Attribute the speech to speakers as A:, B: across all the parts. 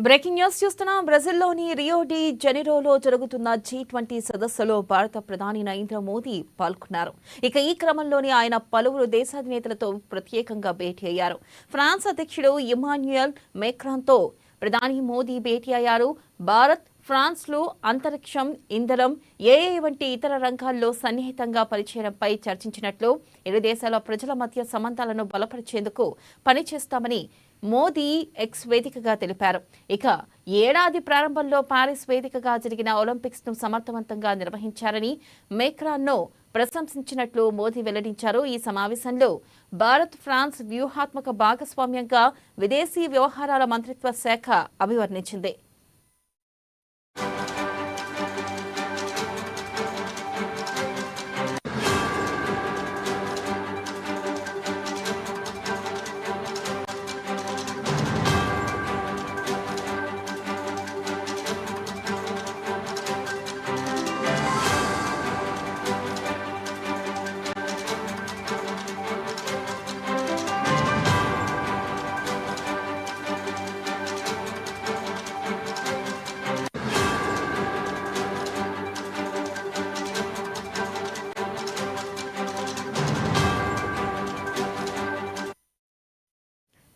A: Breaking news చూస్తున్నాం. బ్రెజిల్లోని Rio de జెనిరోలో జరుగుతున్న G20 సదస్సులో భారత ప్రధాని నరేంద్ర మోదీ పాల్గొన్నారు. ఈ క్రమంలోనే ఆయన పలువురు దేశాధినేతలతో ప్రత్యేకంగా భేటీ అయ్యారు. ఫ్రాన్స్ అధ్యక్షుడు ఇమాన్యుయల్ మేక్రాన్తో ప్రధాని మోదీ భేటీ అయ్యారు. భారత్ ఫ్రాన్స్లు అంతరిక్షం, ఇంధనం, ఏఐ వంటి ఇతర రంగాల్లో సన్నిహితంగా పనిచేయడంపై చర్చించినట్లు, ఇరు దేశాల ప్రజల మధ్య సంబంధాలను బలపరిచేందుకు పనిచేస్తామని మోదీ ఎక్స్ వేదికగా తెలిపారు. ఏడాది ప్రారంభంలో పారిస్ వేదికగా జరిగిన ఒలింపిక్స్ ను సమర్థవంతంగా నిర్వహించారని మేక్రాన్ను ప్రశంసించినట్లు మోదీ వెల్లడించారు. ఈ సమావేశంలో భారత్ ఫ్రాన్స్ వ్యూహాత్మక భాగస్వామ్యంగా విదేశీ వ్యవహారాల మంత్రిత్వ శాఖ అభివర్ణించింది.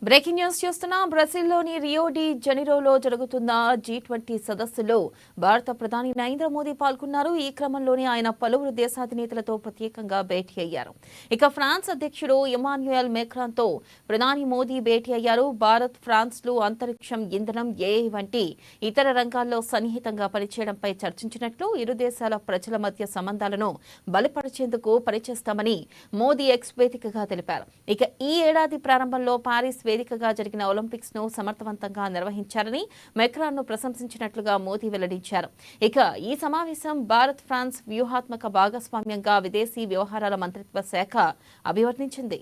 A: బ్రేకింగ్ న్యూస్ చూస్తున్నాం. బ్రెజిల్లోని రియో డి జెనిరోలో జరుగుతున్న G20 సదస్సులో భారత ప్రధాని నరేంద్ర మోదీ పాల్గొన్నారు. ఈ క్రమంలోనే ఆయన పలువురు దేశాధినేతలతో ప్రత్యేకంగా భేటీ అయ్యారు. ఫ్రాన్స్ అధ్యక్షుడు ఇమాన్యుయల్ మేక్రాన్తో ప్రధాని మోదీ భేటీ అయ్యారు. భారత్ ఫ్రాన్స్లు అంతరిక్షం, ఇంధనం, ఏఐ వంటి ఇతర రంగాల్లో సన్నిహితంగా పనిచేయడంపై చర్చించినట్లు, ఇరు దేశాల ప్రజల మధ్య సంబంధాలను బలపరిచేందుకు పనిచేస్తామని మోదీ ఎక్స్ వేదికగా తెలిపారు. ఈ ఏడాది ప్రారంభంలో పారిస్ వేదికగా జరిగిన ఒలింపిక్స్ ను సమర్థవంతంగా నిర్వహించారని మెక్రాన్ను ప్రశంసించినట్లుగా మోదీ వెల్లడించారు. ఈ సమావేశం భారత్ ఫ్రాన్స్ వ్యూహాత్మక భాగస్వామ్యంగా విదేశీ వ్యవహారాల మంత్రిత్వ శాఖ అభివర్ణించింది.